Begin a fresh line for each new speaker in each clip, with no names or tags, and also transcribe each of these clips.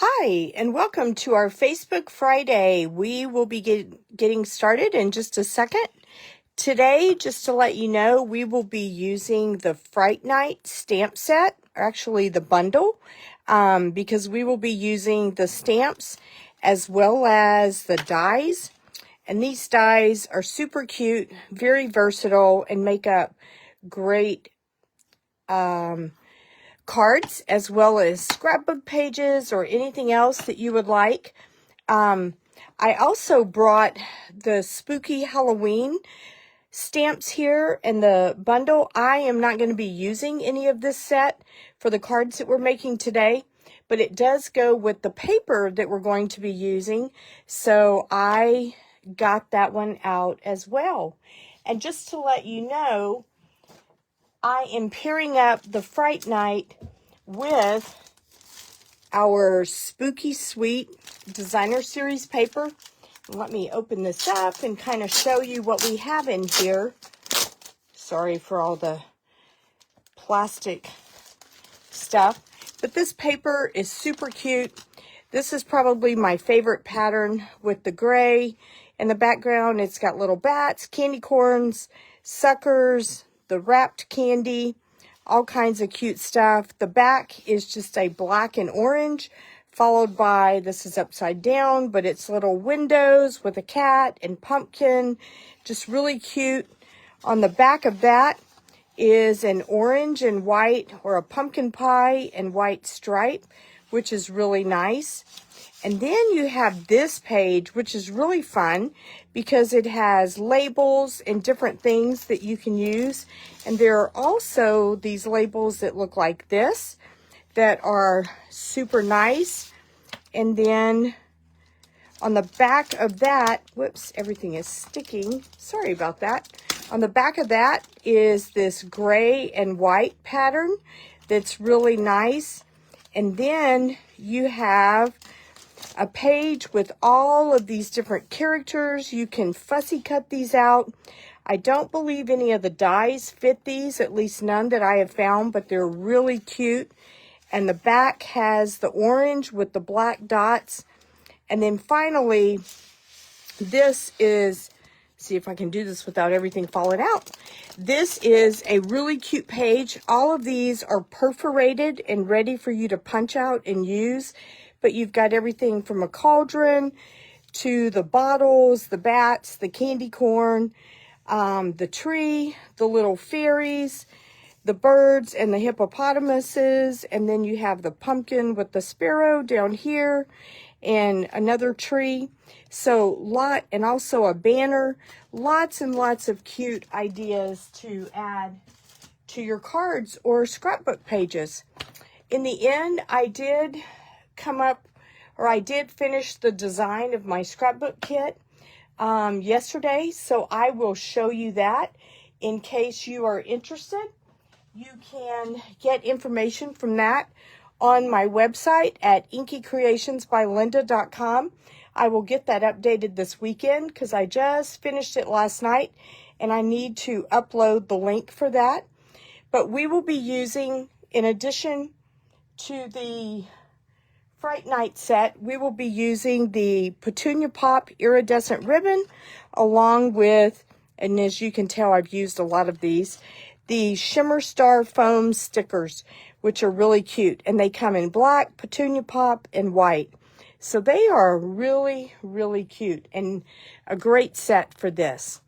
Hi, and welcome to our Facebook Friday. We will be getting started in just a second. Today, just to let you know, we will be using the Fright Night stamp set, or actually the bundle, because we will be using the stamps as well as the dies. And these dies are super cute, very versatile, and make up great cards as well as scrapbook pages or anything else that you would like. I also brought the spooky Halloween stamps here in the bundle. I am not going to be using any of this set for the cards that we're making today, but it does go with the paper that we're going to be using, so I got that one out as well. And just to let you know, I am pairing up the Fright Night with our Spooky Sweet Designer Series paper. Let me open this up and kind of show you what we have in here. Sorry for all the plastic stuff, but this paper is super cute. This is probably my favorite pattern with the gray in the background. It's got little bats, candy corns, suckers, the wrapped candy, all kinds of cute stuff. The back is just a black and orange, followed by, this is upside down, but it's little windows with a cat and pumpkin, just really cute. On the back of that is an orange and white, or a pumpkin pie and white stripe, which is really nice. And then you have this page, which is really fun because it has labels and different things that you can use. And there are also these labels that look like this that are super nice. And then on the back of that, whoops, everything is sticking. Sorry about that. On the back of that is this gray and white pattern that's really nice. And then you have a page with all of these different characters. You can fussy cut these out. I don't believe any of the dies fit these, at least none that I have found, but they're really cute. And the back has the orange with the black dots. And then finally, this is, see if I can do this without everything falling out. This is a really cute page. All of these are perforated and ready for you to punch out and use. But you've got everything from a cauldron to the bottles, the bats, the candy corn, the tree, the little fairies, the birds and the hippopotamuses. And then you have the pumpkin with the sparrow down here and another tree. So and also a banner. Lots and lots of cute ideas to add to your cards or scrapbook pages. In the end, I did finish the design of my scrapbook kit yesterday, so I will show you that in case you are interested. You can get information from that on my website at inkycreationsbylinda.com. I will get that updated this weekend because I just finished it last night and I need to upload the link for that. But we will be using, in addition to the Fright Night set, we will be using the Petunia Pop iridescent ribbon along with, and as you can tell, I've used a lot of these, the Shimmer Star foam stickers, which are really cute. And they come in black, Petunia Pop, and white. So they are really, really cute and a great set for this.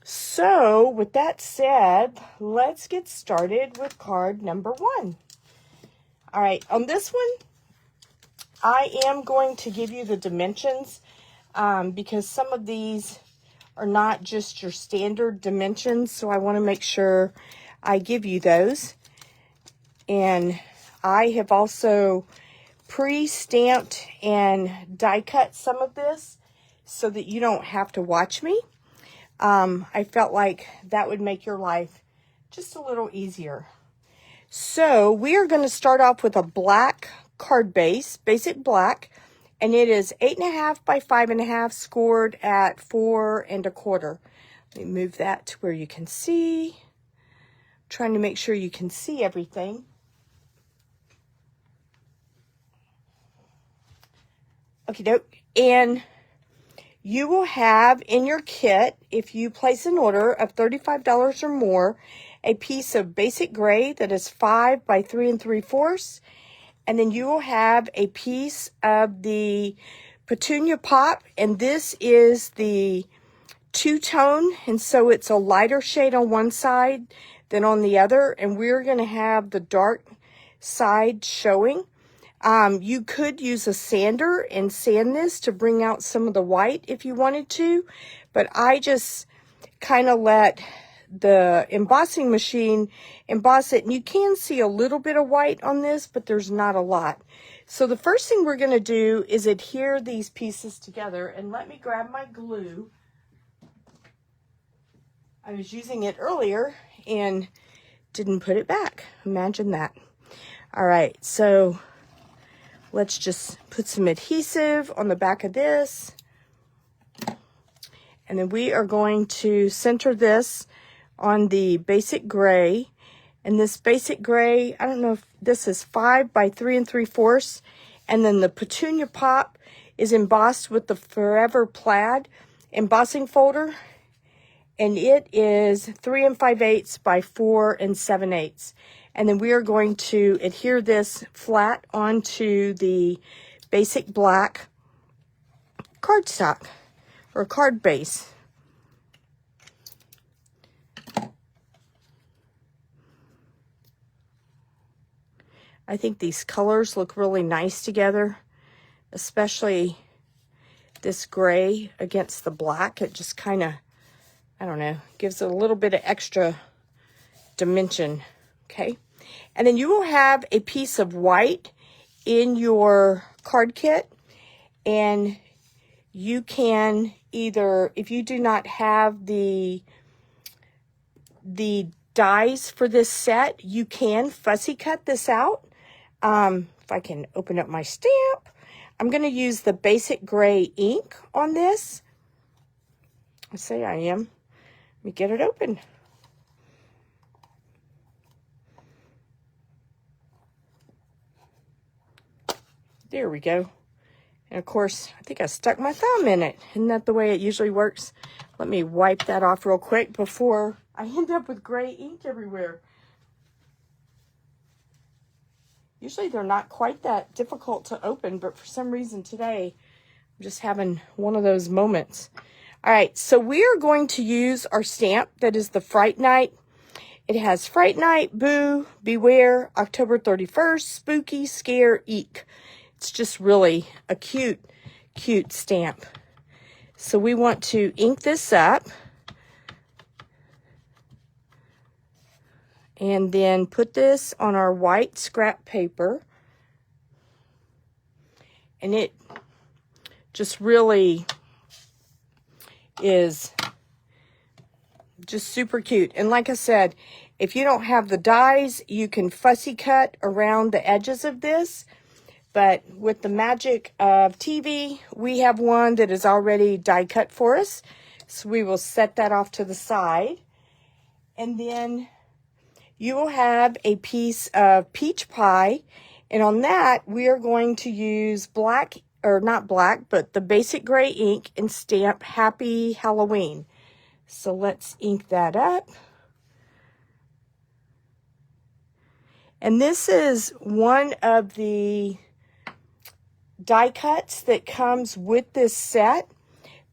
So with that said, let's get started with card number 1. All right, on this one, I am going to give you the dimensions because some of these are not just your standard dimensions, so I want to make sure I give you those. And I have also pre-stamped and die cut some of this so that you don't have to watch me. I felt like that would make your life just a little easier. So we are going to start off with a black card base, basic black, and it is 8.5 by 5.5, scored at 4 1/4. Let me move that to where you can see. I'm trying to make sure you can see everything. Okay, doke. And you will have in your kit, if you place an order of $35 or more, a piece of basic gray that is 5 by 3 3/4. And then you will have a piece of the Petunia Pop. And this is the two-tone. And so it's a lighter shade on one side than on the other. And we're going to have the dark side showing. You could use a sander and sand this to bring out some of the white if you wanted to, but I just kind of let the embossing machine emboss it, and you can see a little bit of white on this, but there's not a lot. So the first thing we're going to do is adhere these pieces together, and let me grab my glue. I was using it earlier and didn't put it back. Imagine that. All right, so let's just put some adhesive on the back of this. And then we are going to center this on the basic gray. And this basic gray, I don't know if this is 5 by 3 3/4. And then the Petunia Pop is embossed with the Forever Plaid embossing folder. And it is 3 5/8 by 4 7/8. And then we are going to adhere this flat onto the basic black cardstock or card base. I think these colors look really nice together, especially this gray against the black. It just kind of, I don't know, gives it a little bit of extra dimension, okay? And then you will have a piece of white in your card kit, and you can either, if you do not have the dies for this set, you can fussy cut this out. If I can open up my stamp, I'm going to use the basic gray ink on this. I say I am. Let me get it open. There we go. And of course, I think I stuck my thumb in it. Isn't that the way it usually works? Let me wipe that off real quick before I end up with gray ink everywhere. Usually they're not quite that difficult to open, but for some reason today, I'm just having one of those moments. All right, so we are going to use our stamp that is the Fright Night. It has Fright Night, Boo, Beware, October 31st, Spooky, Scare, Eek. It's just really a cute, cute stamp. So we want to ink this up and then put this on our white scrap paper. And it just really is just super cute. And like I said, if you don't have the dies, you can fussy cut around the edges of this. But with the magic of TV, we have one that is already die cut for us. So we will set that off to the side. And then you will have a piece of peach pie. And on that, we are going to use black, or not black, but the basic gray ink and stamp Happy Halloween. So let's ink that up. And this is one of the die cuts that comes with this set,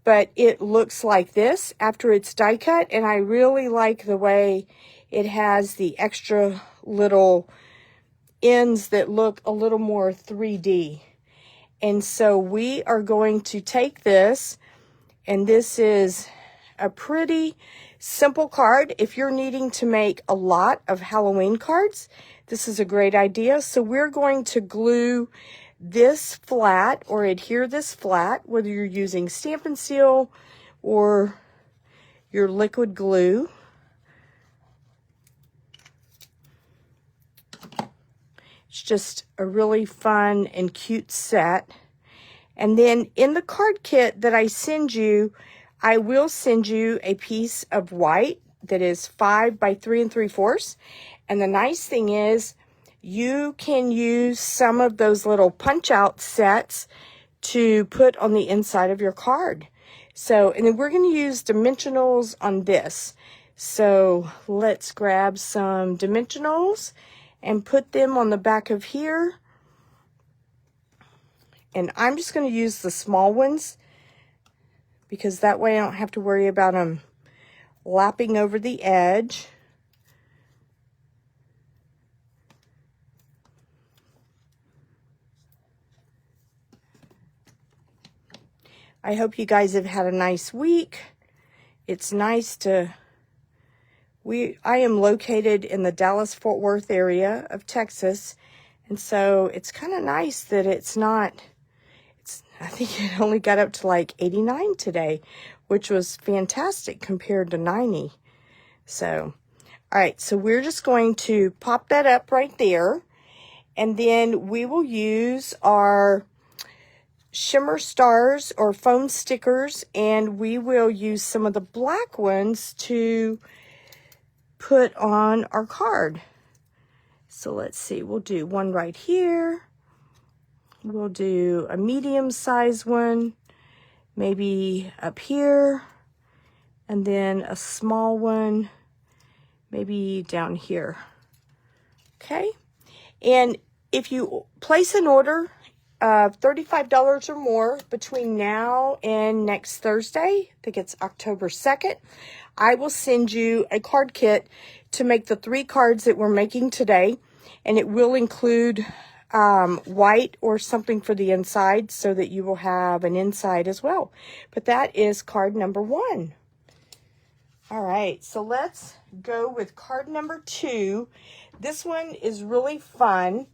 but it looks like this after it's die cut, and I really like the way it has the extra little ends that look a little more 3D. And so we are going to take this, and this is a pretty simple card. If you're needing to make a lot of Halloween cards, this is a great idea. So we're going to glue this flat or adhere this flat, whether you're using Stampin' Seal or your liquid glue. It's just a really fun and cute set. And then in the card kit that I send you, I will send you a piece of white that is 5 by 3 3/4. And the nice thing is you can use some of those little punch out sets to put on the inside of your card. So, and then we're going to use dimensionals on this. So let's grab some dimensionals and put them on the back of here. And I'm just going to use the small ones because that way I don't have to worry about them lapping over the edge. I hope you guys have had a nice week. It's nice to, I am located in the Dallas-Fort Worth area of Texas, and so it's kind of nice that it's not, I think it only got up to like 89 today, which was fantastic compared to 90. So, all right, so we're just going to pop that up right there, and then we will use our shimmer stars or foam stickers, and we will use some of the black ones to put on our card. So let's see, we'll do one right here. We'll do a medium size one, maybe up here, and then a small one, maybe down here. Okay, and if you place an order of $35 or more between now and next Thursday, I think it's October 2nd, I will send you a card kit to make the 3 cards that we're making today, and it will include white or something for the inside so that you will have an inside as well. But that is card number 1. All right, so let's go with card number 2. This one is really fun.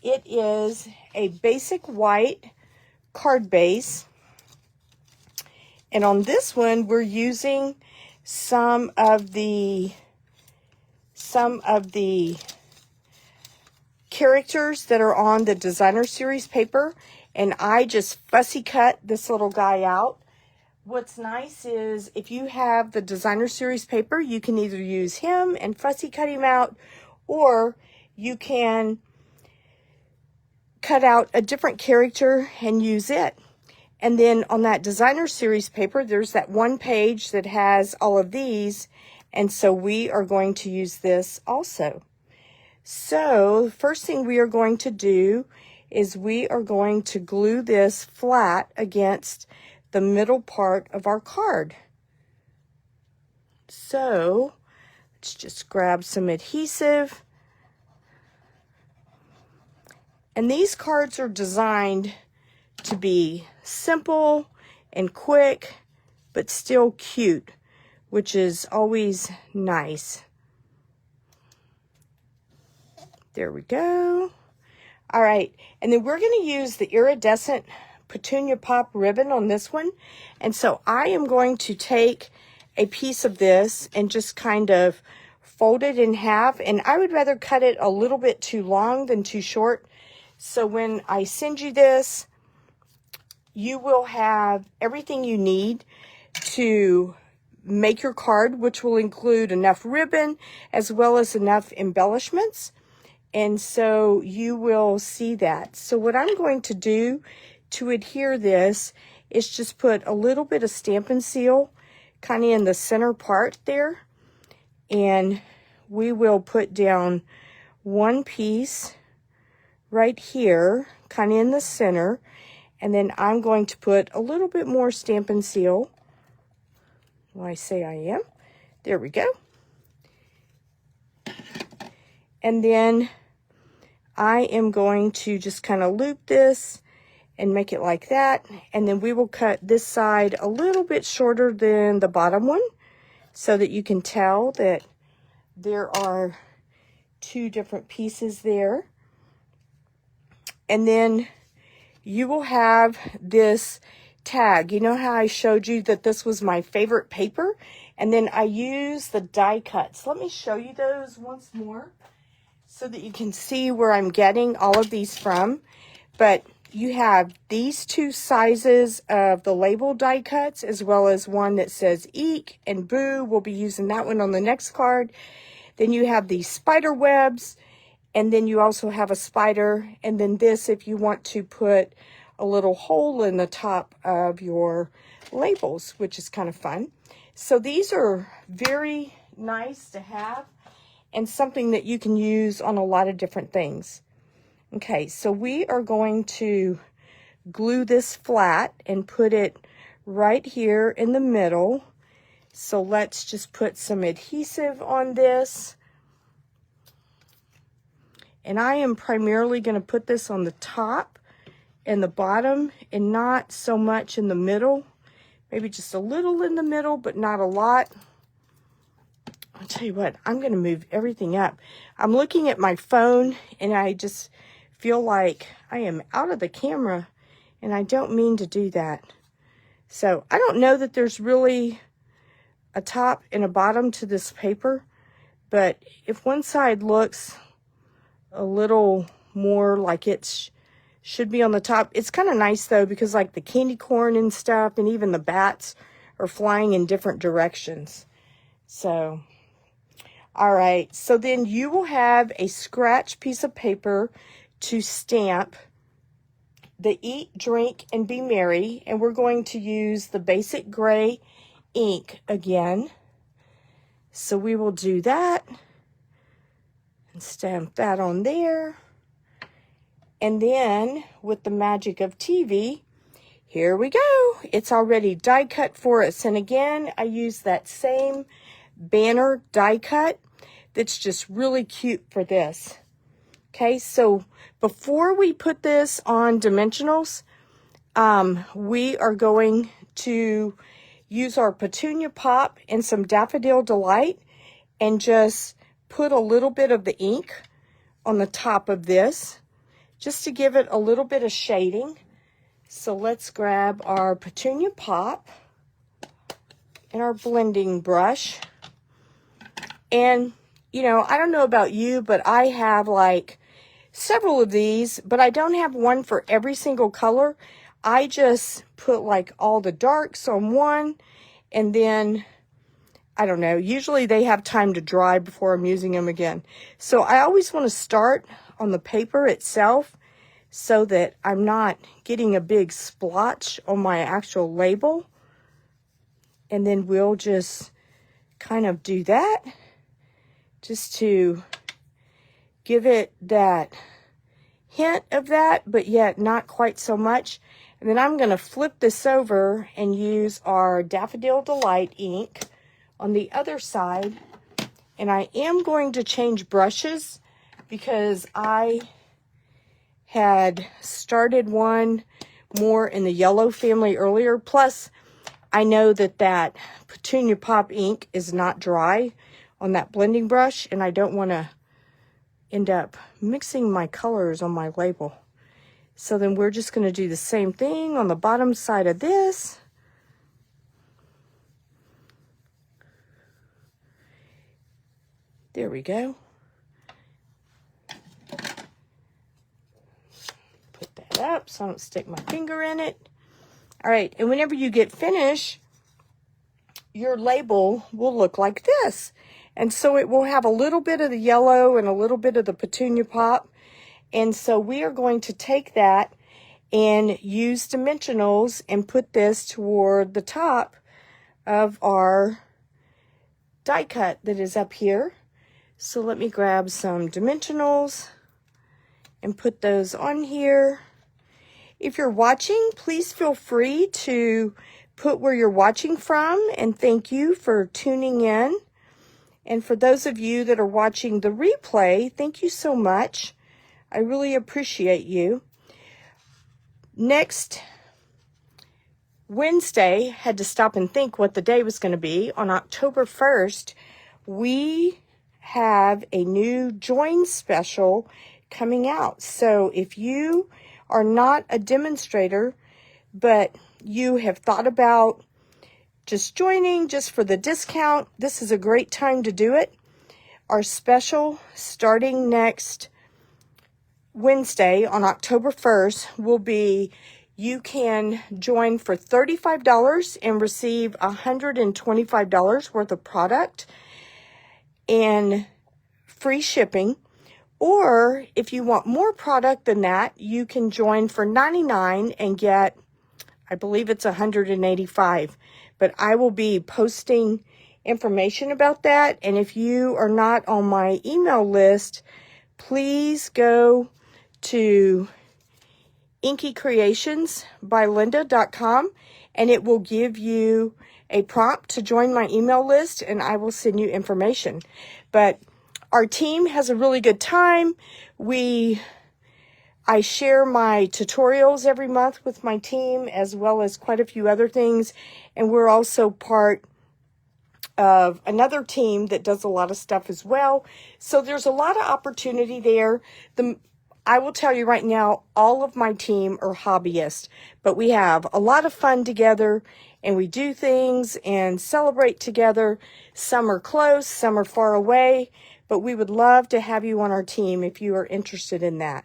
It is a basic white card base. And on this one, we're using some of the characters that are on the designer series paper. And I just fussy cut this little guy out. What's nice is if you have the designer series paper, you can either use him and fussy cut him out, or you can cut out a different character and use it. And then on that designer series paper, there's that one page that has all of these, and so we are going to use this also. So the first thing we are going to do is we are going to glue this flat against the middle part of our card. So let's just grab some adhesive. And these cards are designed to be simple and quick, but still cute, which is always nice. There we go. All right, and then we're going to use the iridescent Petunia Pop ribbon on this one. And so I am going to take a piece of this and just kind of fold it in half. And I would rather cut it a little bit too long than too short. So when I send you this, you will have everything you need to make your card, which will include enough ribbon as well as enough embellishments. And so you will see that. So what I'm going to do to adhere this is just put a little bit of Stampin' Seal kind of in the center part there. And we will put down one piece right here, kind of in the center. And then I'm going to put a little bit more Stampin' Seal. Well, I say I am. There we go. And then I am going to just kind of loop this and make it like that. And then we will cut this side a little bit shorter than the bottom one so that you can tell that there are 2 different pieces there. And then you will have this tag. You know how I showed you that this was my favorite paper? And then I use the die cuts. Let me show you those once more so that you can see where I'm getting all of these from. But you have these 2 sizes of the label die cuts, as well as one that says Eek and Boo. We'll be using that one on the next card. Then you have these spider webs, and then you also have a spider, and then this if you want to put a little hole in the top of your labels, which is kind of fun. So these are very nice to have and something that you can use on a lot of different things. Okay, so we are going to glue this flat and put it right here in the middle. So let's just put some adhesive on this. And I am primarily going to put this on the top and the bottom and not so much in the middle. Maybe just a little in the middle, but not a lot. I'll tell you what, I'm going to move everything up. I'm looking at my phone and I just feel like I am out of the camera and I don't mean to do that. So I don't know that there's really a top and a bottom to this paper, but if one side looks a little more like it should be on the top, it's kind of nice though, because like the candy corn and stuff and even the bats are flying in different directions. So, all right, so then you will have a scratch piece of paper to stamp the Eat, Drink, and Be Merry, and we're going to use the basic gray ink again. So we will do that and stamp that on there. And then with the magic of TV, here we go. It's already die cut for us. And again, I use that same banner die cut that's just really cute for this. Okay, so before we put this on dimensionals, we are going to use our Petunia Pop and some Daffodil Delight and just put a little bit of the ink on the top of this just to give it a little bit of shading. So let's grab our Petunia Pop and our blending brush. And, you know, I don't know about you, but I have like several of these, but I don't have one for every single color. I just put like all the darks on one, and then, I don't know, usually they have time to dry before I'm using them again. So I always want to start on the paper itself so that I'm not getting a big splotch on my actual label. And then we'll just kind of do that just to give it that hint of that, but yet not quite so much. And then I'm going to flip this over and use our Daffodil Delight ink on the other side. And I am going to change brushes because I had started one more in the yellow family earlier. Plus, I know that that Petunia Pop ink is not dry on that blending brush, and I don't want to end up mixing my colors on my label. So then we're just going to do the same thing on the bottom side of this. There we go. Put that up so I don't stick my finger in it. All right, and whenever you get finished, your label will look like this. And so it will have a little bit of the yellow and a little bit of the Petunia Pop. And so we are going to take that and use dimensionals and put this toward the top of our die cut that is up here. So let me grab some dimensionals and put those on here. If you're watching, please feel free to put where you're watching from, and thank you for tuning in. And for those of you that are watching the replay, thank you so much. I really appreciate you. Next Wednesday, had to stop and think what the day was going to be. On October 1st, we have a new Join special coming out. So if you are not a demonstrator, but you have thought about just joining just for the discount, this is a great time to do it. Our special starting next Wednesday on October 1st will be you can join for $35 and receive $125 worth of product and free shipping, Or if you want more product than that, you can join for $99 and get, I believe it's $185. But I will be posting information about that. And if you are not on my email list, please go to inkycreationsbylinda.com and it will give you a prompt to join my email list, and I will send you information. But our team has a really good time. I share my tutorials every month with my team, as well as quite a few other things. And we're also part of another team that does a lot of stuff as well. So there's a lot of opportunity there. I will tell you right now, all of my team are hobbyists, but we have a lot of fun together, and we do things and celebrate together. Some are close, some are far away, but we would love to have you on our team if you are interested in that.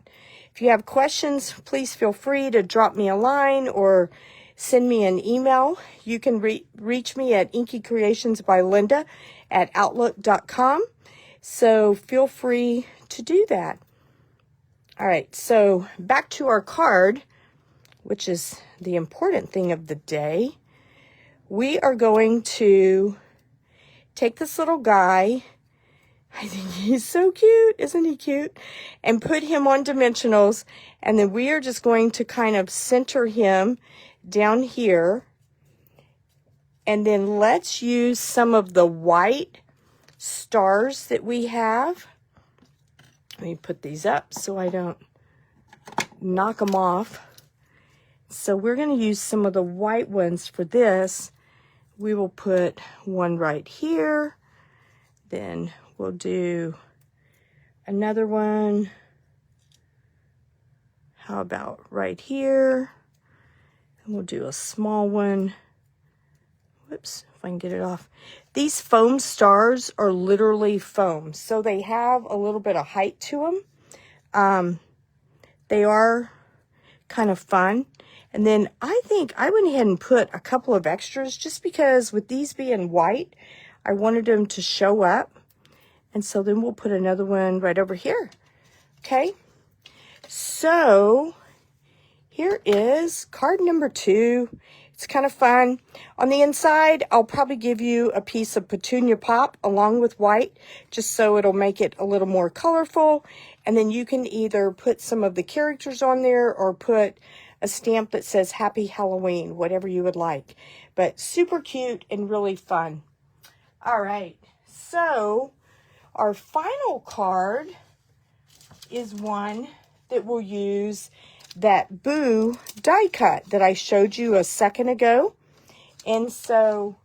If you have questions, please feel free to drop me a line or send me an email. You can reach me at inkycreationsbylinda@outlook.com. So feel free to do that. All right, so back to our card, which is the important thing of the day. We are going to take this little guy, I think he's so cute, isn't he cute? And put him on dimensionals, and then we are just going to kind of center him down here. And then let's use some of the white stars that we have. Let me put these up so I don't knock them off. So we're going to use some of the white ones for this. We will put one right here. Then we'll do another one. How about right here? And we'll do a small one. Whoops, if I can get it off. These foam stars are literally foam, so they have a little bit of height to them. They are kind of fun. And then I think I went ahead and put a couple of extras just because with these being white, I wanted them to show up. And so then we'll put another one right over here. Okay, so here is card number 2. It's kind of fun. On the inside, I'll probably give you a piece of petunia pop along with white, just so it'll make it a little more colorful. And then you can either put some of the characters on there or put a stamp that says Happy Halloween, whatever you would like. But super cute and really fun. All right, so our final card is one that we'll use that Boo die cut that I showed you a second ago. And so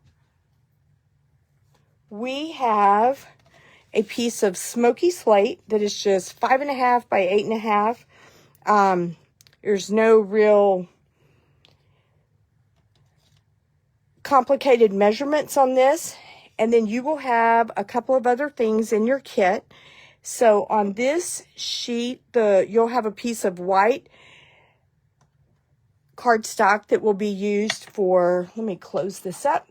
we have a piece of smoky slate that is just 5.5 by 8.5. There's no real complicated measurements on this. And then you will have a couple of other things in your kit. So on this sheet, you'll have a piece of white cardstock that will be used for, let me close this up,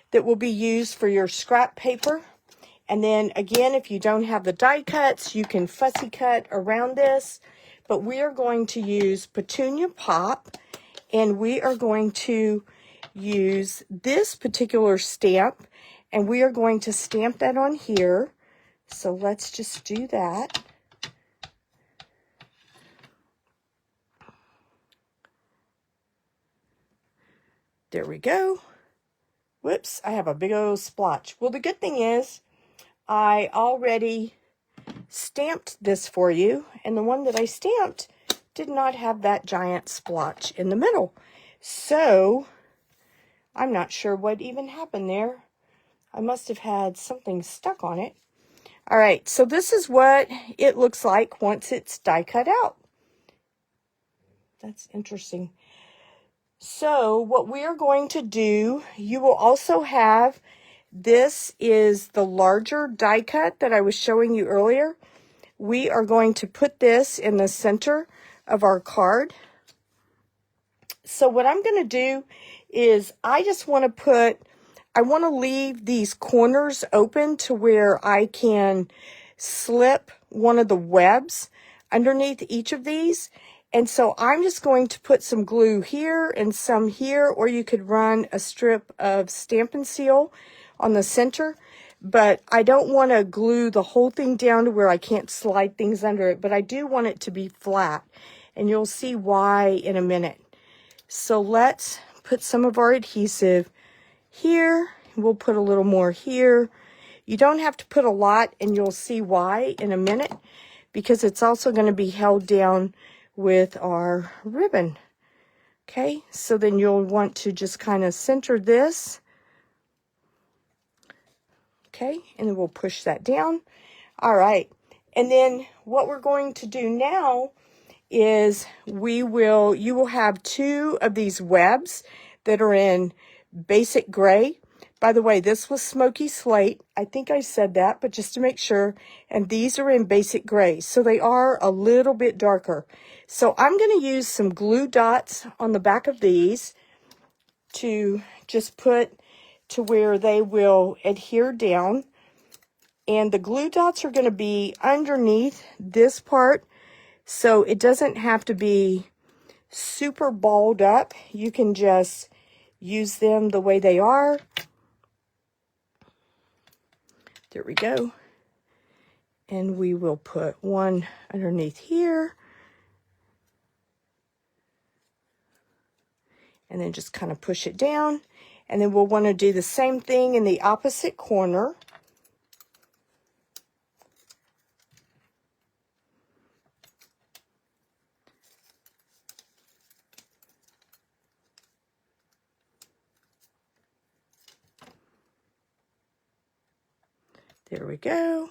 that will be used for your scrap paper. And then again, if you don't have the die cuts, you can fussy cut around this. But we are going to use petunia pop, and we are going to use this particular stamp, and we are going to stamp that on here. So let's just do that. There we go. Whoops, I have a big old splotch. Well, the good thing is I already stamped this for you, and the one that I stamped did not have that giant splotch in the middle. So I'm not sure what even happened there. I must have had something stuck on it. All right, so this is what it looks like once it's die cut out. That's interesting. So what we are going to do, you will also have, this is the larger die cut that I was showing you earlier. We are going to put this in the center of our card. So what I'm going to do is I just want to I want to leave these corners open to where I can slip one of the webs underneath each of these. And so I'm just going to put some glue here and some here, or you could run a strip of Stampin' Seal on the center. But I don't want to glue the whole thing down to where I can't slide things under it, but I do want it to be flat. And you'll see why in a minute. So let's put some of our adhesive here. We'll put a little more here. You don't have to put a lot, and you'll see why in a minute, because it's also going to be held down with our ribbon. Okay, so then you'll want to just kind of center this. Okay, and then we'll push that down. All right, and then what we're going to do now is you will have two of these webs that are in basic gray. By the way, this was smoky slate. I think I said that, but just to make sure. And these are in basic gray, so they are a little bit darker. So I'm going to use some glue dots on the back of these to just put to where they will adhere down. And the glue dots are going to be underneath this part, so it doesn't have to be super balled up. You can just use them the way they are. There we go. And we will put one underneath here. And then just kind of push it down. And then we'll want to do the same thing in the opposite corner. There we go.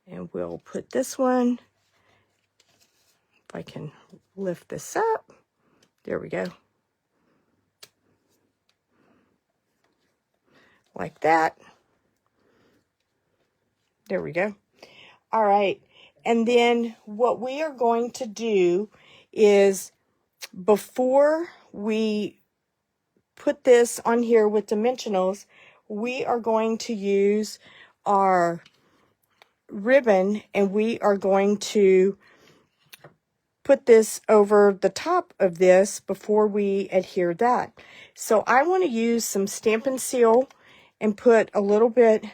And we'll put this one, if I can lift this up. There we go. Like that. There we go. All right. And then what we are going to do is, before we put this on here with dimensionals, we are going to use our ribbon, and we are going to put this over the top of this before we adhere that. So I want to use some Stampin' Seal and put a little bit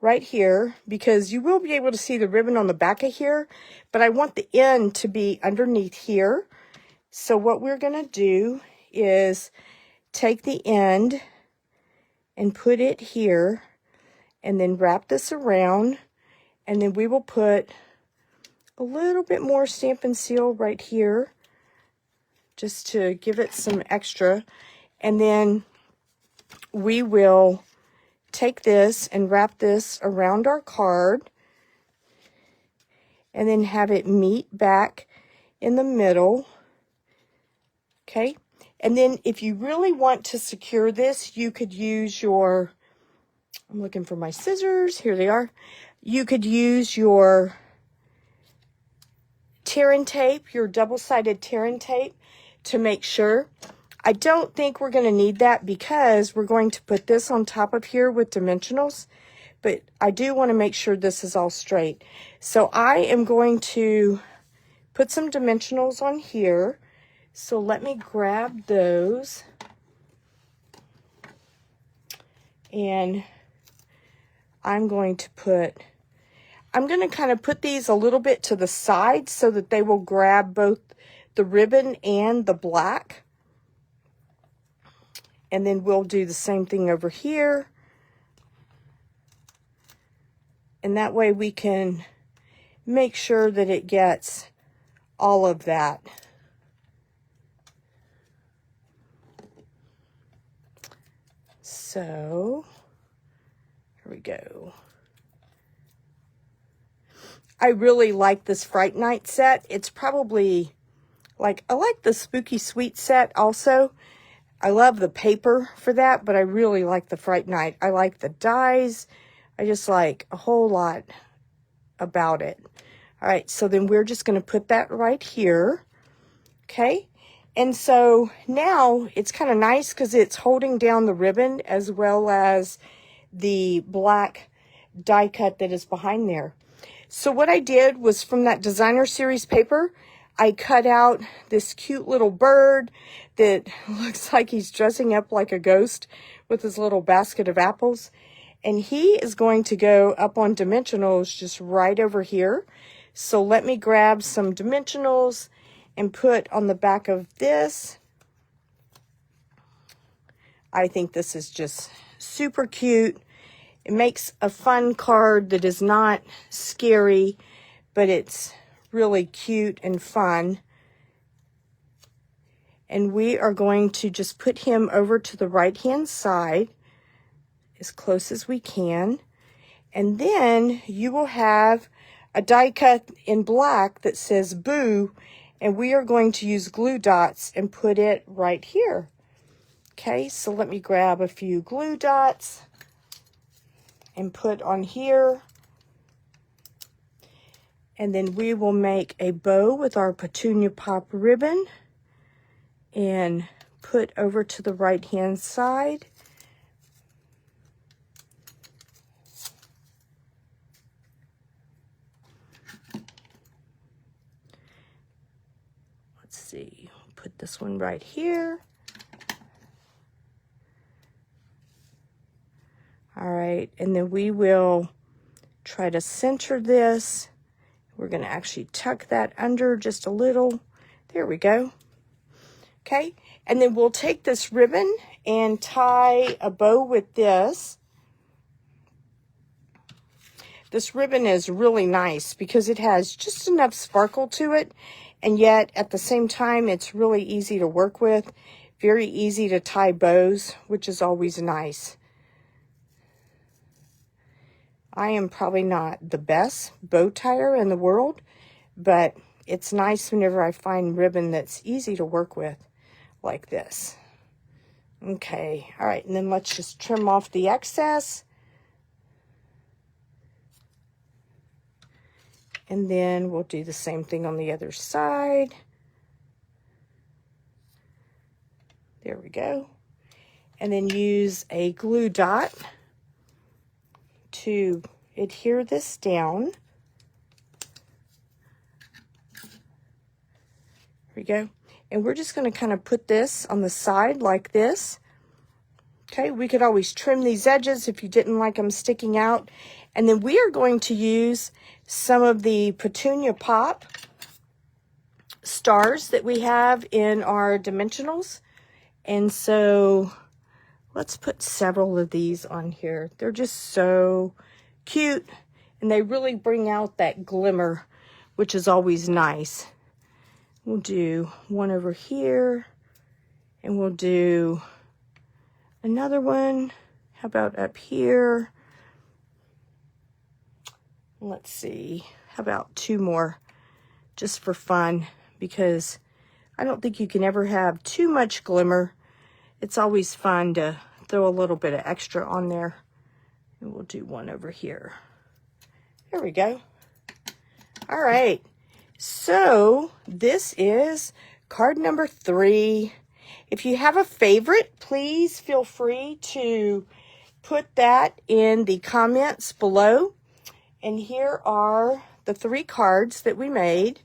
right here, because you will be able to see the ribbon on the back of here, but I want the end to be underneath here. So what we're going to do is take the end and put it here, and then wrap this around, and then we will put a little bit more Stampin' Seal right here, just to give it some extra. And then we will take this and wrap this around our card, and then have it meet back in the middle. Okay. And then if you really want to secure this, you could use your, I'm looking for my scissors, here they are. You could use your tear and tape, your double-sided tear and tape, to make sure. I don't think we're going to need that, because we're going to put this on top of here with dimensionals, but I do want to make sure this is all straight. So I am going to put some dimensionals on here. So let me grab those, and I'm going to kind of put these a little bit to the side so that they will grab both the ribbon and the black. And then we'll do the same thing over here. And that way we can make sure that it gets all of that. So, here we go. I really like this Fright Night set. It's probably, like, I like the Spooky Sweet set also. I love the paper for that, but I really like the Fright Night. I like the dies. I just like a whole lot about it. All right, so then we're just going to put that right here. Okay. And so now it's kind of nice because it's holding down the ribbon as well as the black die cut that is behind there. So what I did was, from that designer series paper, I cut out this cute little bird that looks like he's dressing up like a ghost with his little basket of apples. And he is going to go up on dimensionals just right over here. So let me grab some dimensionals and put on the back of this. I think this is just super cute. It makes a fun card that is not scary, but it's really cute and fun. And we are going to just put him over to the right-hand side as close as we can. And then you will have a die cut in black that says Boo, and we are going to use glue dots and put it right here. Okay, so let me grab a few glue dots and put on here. And then we will make a bow with our Petunia Pop ribbon and put over to the right-hand side. Let's see, put this one right here. All right, and then we will try to center this. We're going to actually tuck that under just a little. There we go. Okay, and then we'll take this ribbon and tie a bow with this. This ribbon is really nice because it has just enough sparkle to it, and yet at the same time it's really easy to work with. Very easy to tie bows, which is always nice. I am probably not the best bow tire in the world, but it's nice whenever I find ribbon that's easy to work with, like this. Okay, all right, and then let's just trim off the excess. And then we'll do the same thing on the other side. There we go. And then use a glue dot to adhere this down. There we go. And we're just going to kind of put this on the side like this. Okay, we could always trim these edges if you didn't like them sticking out. And then we are going to use some of the Petunia Pop stars that we have in our dimensionals. And so let's put several of these on here. They're just so cute, and they really bring out that glimmer, which is always nice. We'll do one over here, and we'll do another one. How about up here? Let's see, how about two more, just for fun, because I don't think you can ever have too much glimmer. It's always fun to throw a little bit of extra on there. And we'll do one over here. There we go. All right, so this is card number 3. If you have a favorite, please feel free to put that in the comments below. And here are the 3 cards that we made.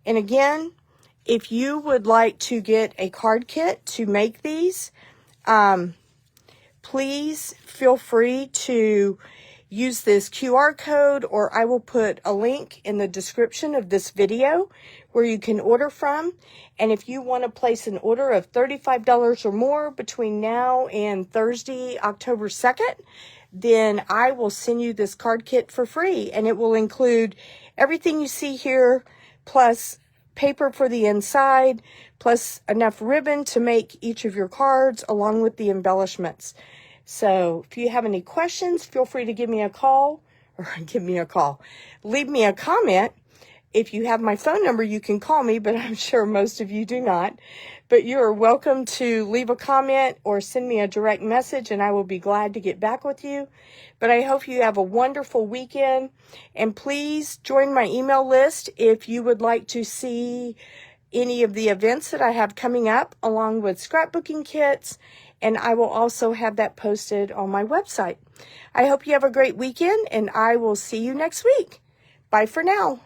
And again, if you would like to get a card kit to make these, please feel free to use this QR code, or I will put a link in the description of this video where you can order from. And if you want to place an order of $35 or more between now and Thursday, October 2nd, then I will send you this card kit for free. And it will include everything you see here, plus paper for the inside, plus enough ribbon to make each of your cards, along with the embellishments. So if you have any questions, feel free to give me a call, leave me a comment. If you have my phone number, you can call me, but I'm sure most of you do not. But you are welcome to leave a comment or send me a direct message, and I will be glad to get back with you. But I hope you have a wonderful weekend, and please join my email list if you would like to see any of the events that I have coming up, along with scrapbooking kits and I will also have that posted on my website. I hope you have a great weekend, and I will see you next week. Bye for now.